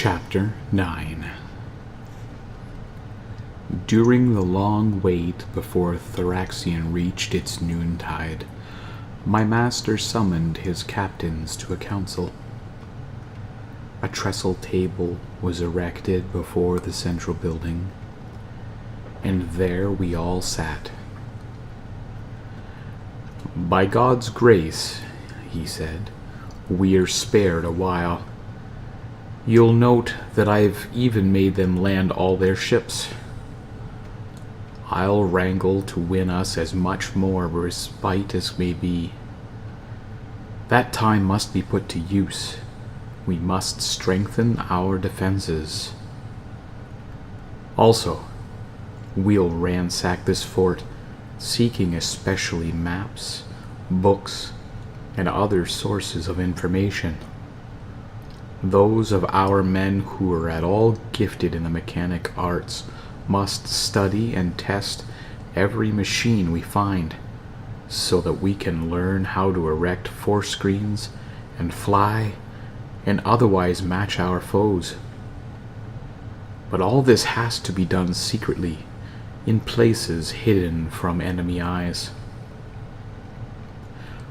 Chapter 9. During the long wait before Thraxion reached its noontide, my master summoned his captains to a council. A trestle table was erected before the central building, and there we all sat. "By God's grace," he said, "we're spared a while. You'll note that I've even made them land all their ships. I'll wrangle to win us as much more respite as may be. That time must be put to use. We must strengthen our defenses. Also, we'll ransack this fort, seeking especially maps, books, and other sources of information. Those of our men who are at all gifted in the mechanic arts must study and test every machine we find, so that we can learn how to erect force screens and fly and otherwise match our foes. But all this has to be done secretly, in places hidden from enemy eyes.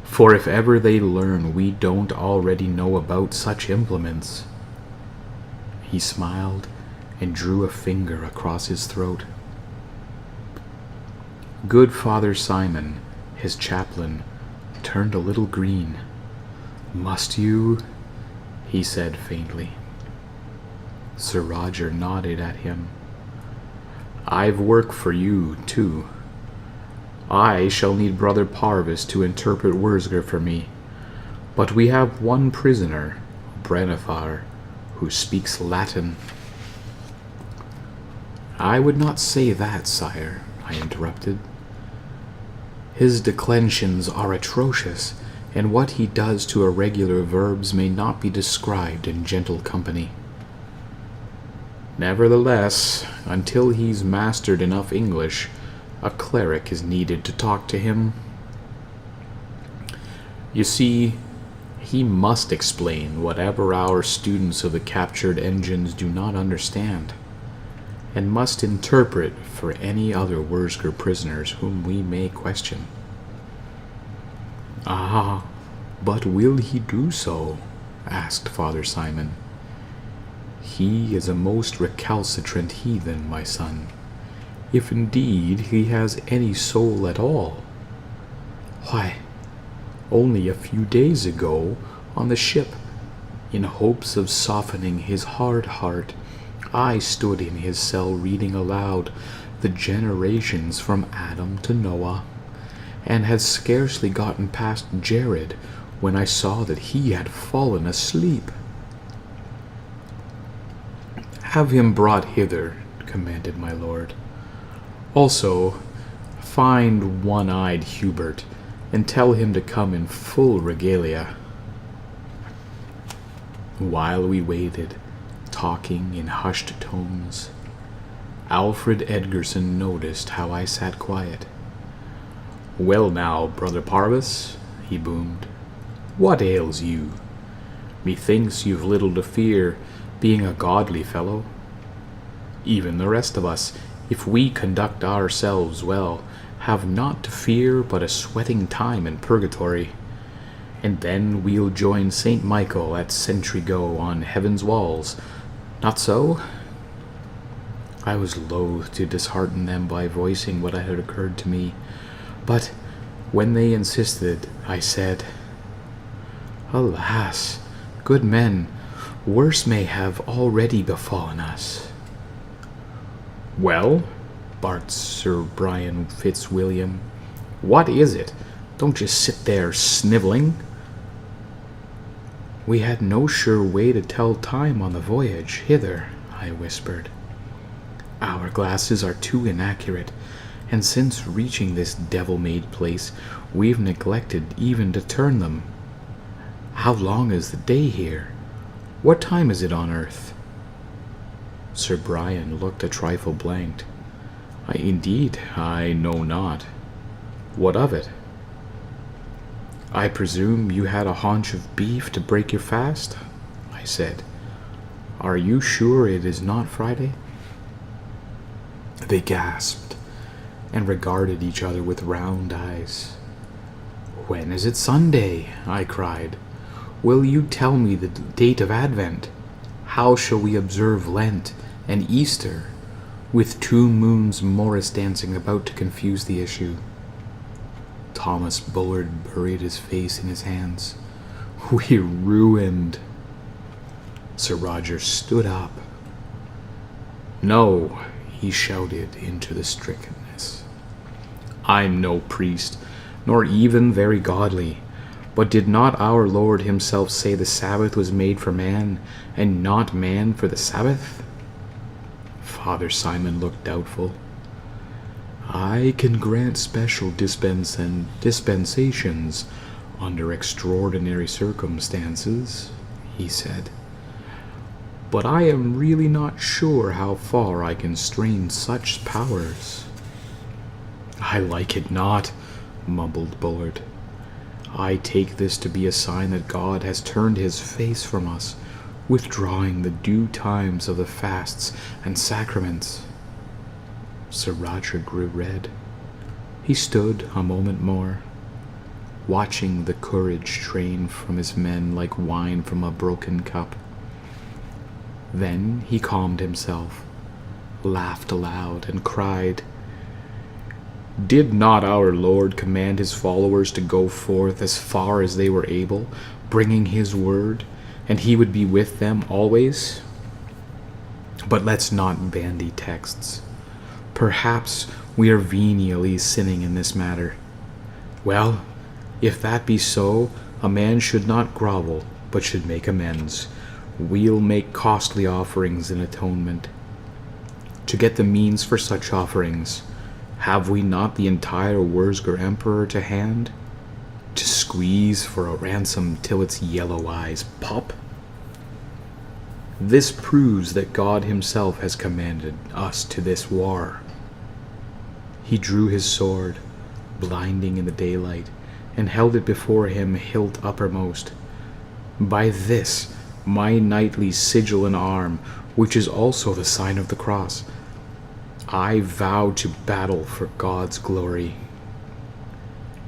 For if ever they learn we don't already know about such implements—" He smiled and drew a finger across his throat. Good Father Simon, his chaplain, turned a little green. "Must you?" he said faintly. Sir Roger nodded at him. "I've work for you, too. I shall need Brother Parvis to interpret Wurzger for me, but we have one prisoner, Brennifer, who speaks Latin." "I would not say that, sire," I interrupted. "His declensions are atrocious, and what he does to irregular verbs may not be described in gentle company. Nevertheless, until he's mastered enough English, a cleric is needed to talk to him. You see, he must explain whatever our students of the captured engines do not understand, and must interpret for any other Wurzger prisoners whom we may question." "Ah, but will he do so?" asked Father Simon. "He is a most recalcitrant heathen, my son, if indeed he has any soul at all. Why, only a few days ago, on the ship, in hopes of softening his hard heart, I stood in his cell reading aloud the generations from Adam to Noah, and had scarcely gotten past Jared when I saw that he had fallen asleep." "Have him brought hither," commanded my lord. "Also, find one-eyed Hubert, and tell him to come in full regalia." While we waited, talking in hushed tones, Alfred Edgerson noticed how I sat quiet. "Well now, Brother Parvis," he boomed, "what ails you? Methinks you've little to fear, being a godly fellow. Even the rest of us, if we conduct ourselves well, have naught to fear but a sweating time in purgatory, and then we'll join St. Michael at sentry go on heaven's walls. Not so?" I was loath to dishearten them by voicing what had occurred to me, but when they insisted, I said, "Alas, good men, worse may have already befallen us." "Well," barked Sir Brian Fitzwilliam, "what is it? Don't just sit there sniveling." "We had no sure way to tell time on the voyage hither," I whispered. "Our glasses are too inaccurate, and since reaching this devil-made place, we've neglected even to turn them. How long is the day here? What time is it on Earth?" Sir Brian looked a trifle blanked. Indeed, I know not. What of it?" "I presume you had a haunch of beef to break your fast?" I said. Are you sure it is not Friday?" They gasped and regarded each other with round eyes. "When is it Sunday?" I cried. "Will you tell me the date of Advent? How shall we observe Lent and Easter, with 2 moons Morris dancing about to confuse the issue?" Thomas Bullard buried his face in his hands. "We're ruined." Sir Roger stood up. "No," he shouted into the strickenness. "I'm no priest, nor even very godly. But did not our Lord himself say the Sabbath was made for man, and not man for the Sabbath?" Father Simon looked doubtful. "I can grant special dispensations under extraordinary circumstances," he said. "But I am really not sure how far I can strain such powers." "I like it not," mumbled Bullard. "I take this to be a sign that God has turned his face from us, withdrawing the due times of the fasts and sacraments." Sir Roger grew red. He stood a moment more, watching the courage drain from his men like wine from a broken cup. Then he calmed himself, laughed aloud, and cried, "Did not our Lord command his followers to go forth as far as they were able, bringing his word, and he would be with them always? But let's not bandy texts. Perhaps we are venially sinning in this matter. Well, if that be so, a man should not grovel, but should make amends. We'll make costly offerings in atonement. To get the means for such offerings, have we not the entire Wurzger Emperor to hand? To squeeze for a ransom till its yellow eyes pop? This proves that God himself has commanded us to this war." He drew his sword, blinding in the daylight, and held it before him hilt uppermost. "By this, my knightly sigil and arm, which is also the sign of the cross, I vow to battle for God's glory."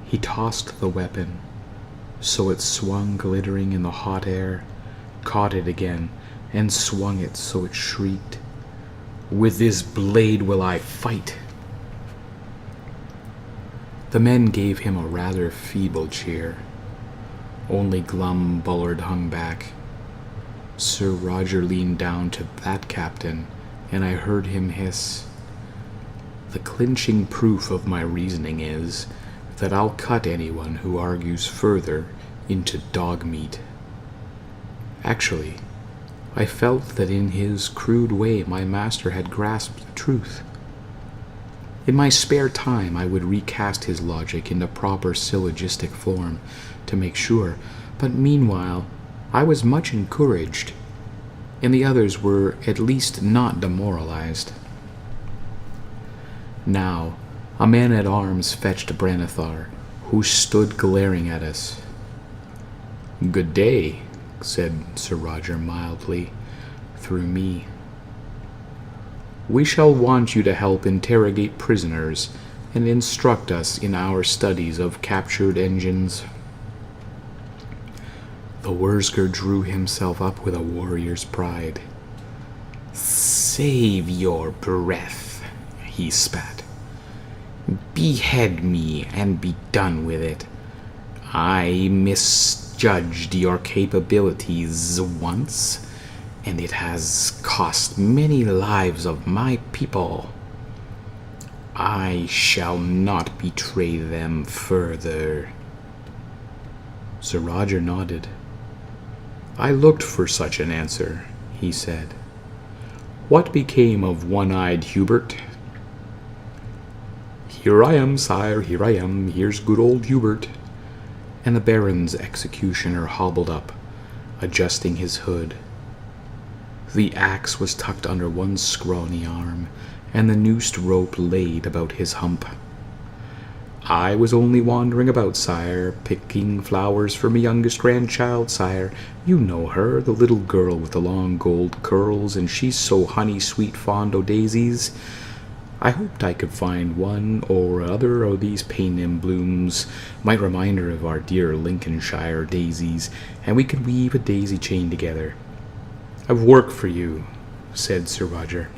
He tossed the weapon, so it swung glittering in the hot air, caught it again, and swung it so it shrieked, "With this blade will I fight!" The men gave him a rather feeble cheer. Only glum Bullard hung back. Sir Roger leaned down to that captain, and I heard him hiss, "The clinching proof of my reasoning is that I'll cut anyone who argues further into dog meat." Actually, I felt that in his crude way my master had grasped the truth. In my spare time I would recast his logic into proper syllogistic form to make sure, but meanwhile I was much encouraged, and the others were at least not demoralized. Now, a man-at-arms fetched Branethar, who stood glaring at us. "Good day," said Sir Roger mildly, through me. "We shall want you to help interrogate prisoners and instruct us in our studies of captured engines." The Wurzger drew himself up with a warrior's pride. "Save your breath," he spat. "Behead me and be done with it. I misjudged your capabilities once, and it has cost many lives of my people. I shall not betray them further." Sir Roger nodded. "I looked for such an answer," he said. "What became of one-eyed Hubert?" "Here I am, sire, here I am. Here's good old Hubert." And the Baron's executioner hobbled up, adjusting his hood. The axe was tucked under one scrawny arm, and the noosed rope laid about his hump. I was only wandering about, sire, picking flowers for my youngest grandchild, sire. You know her, the little girl with the long gold curls, and she's so honey-sweet fond o' daisies. I hoped I could find one or other of these Paynim blooms, might remind her of our dear Lincolnshire daisies, and we could weave a daisy chain together. I've work for you, said Sir Roger.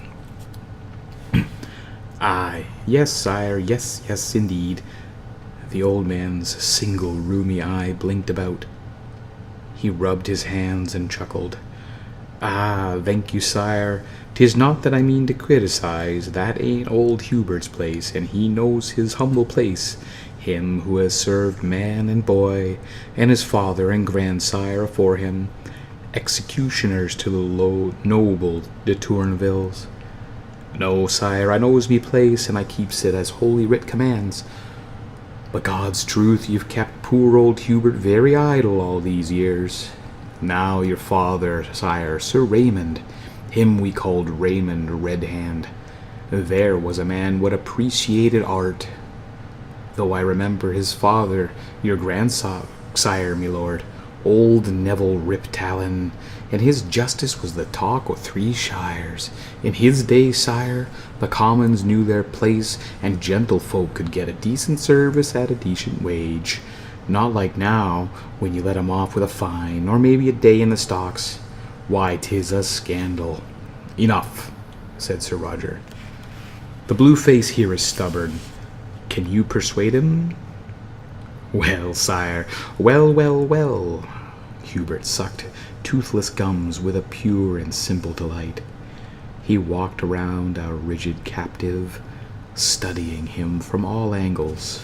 Aye, yes, sire, yes, indeed. The old man's single rheumy eye blinked about. He rubbed his hands and chuckled. Ah, thank you, sire. 'Tis not that I mean to criticize. That ain't old Hubert's place, and he knows his humble place. Him who has served man and boy, and his father and grandsire afore him, executioners to the low noble de Tourneville's. No, sire, I knows me place, and I keeps it as Holy Writ commands. But God's truth, you've kept poor old Hubert very idle all these years. Now your father, sire, Sir Raymond, him we called Raymond Red Hand, there was a man what appreciated art. Though I remember his father, your grandsire, me lord, old Neville Riptalon, and his justice was the talk o' 3 shires. In his day, sire, the commons knew their place, and gentlefolk could get a decent service at a decent wage. Not like now, when you let 'em off with a fine, or maybe a day in the stocks. Why, 'tis a scandal. Enough, said Sir Roger. The blue face here is stubborn. Can you persuade him? Well, sire, well. Hubert sucked toothless gums with a pure and simple delight. He walked around our rigid captive, studying him from all angles.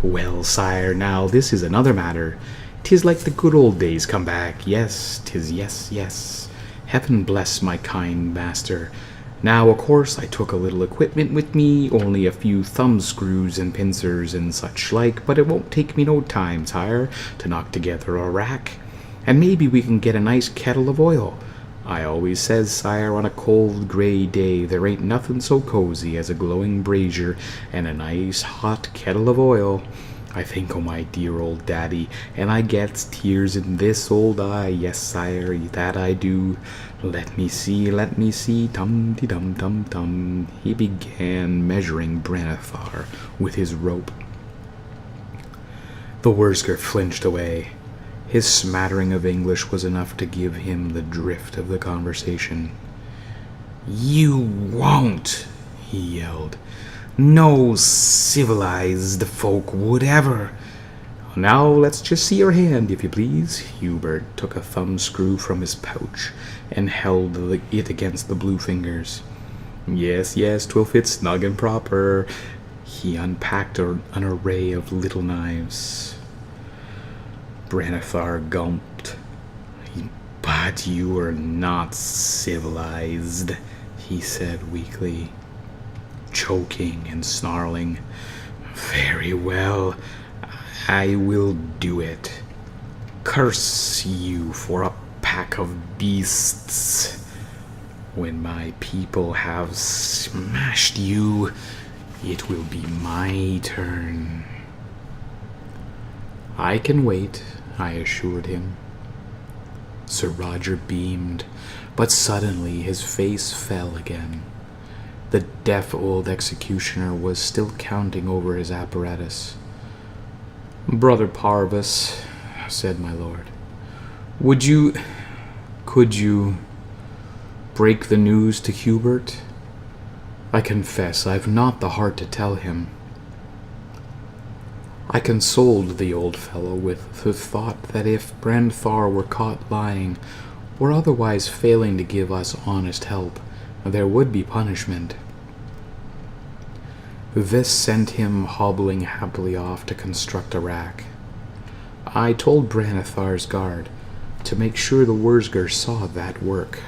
Well, sire, now this is another matter. 'Tis like the good old days come back. Yes, 'tis yes. Heaven bless my kind master. Now, o' course, I took a little equipment with me, only a few thumb screws and pincers and such like, but it won't take me no time, sire, to knock together a rack. And maybe we can get a nice kettle of oil. I always says, sire, on a cold gray day there ain't nothing so cozy as a glowing brazier and a nice hot kettle of oil. I think o' my dear old daddy, and I gets tears in this old eye. Yes, sire, that I do. Let me see, tum-de-dum-tum-tum. He began measuring Branethar with his rope. The Wurzger flinched away. His smattering of English was enough to give him the drift of the conversation. You won't, he yelled. No civilized folk would ever. Now let's just see your hand, if you please. Hubert took a thumbscrew from his pouch and held it against the blue fingers. Yes, 'twill fit snug and proper. He unpacked an array of little knives. Branethar gulped. But you are not civilized, he said weakly, choking and snarling. Very well, I will do it. Curse you for a pack of beasts. When my people have smashed you, it will be my turn. I can wait, I assured him. Sir Roger beamed, but suddenly his face fell again. The deaf old executioner was still counting over his apparatus. Brother Parvis, said my lord, could you break the news to Hubert? I confess I've not the heart to tell him. I consoled the old fellow with the thought that if Branethar were caught lying, or otherwise failing to give us honest help, there would be punishment. This sent him hobbling happily off to construct a rack. I told Branethar's guard to make sure the Wurzger saw that work.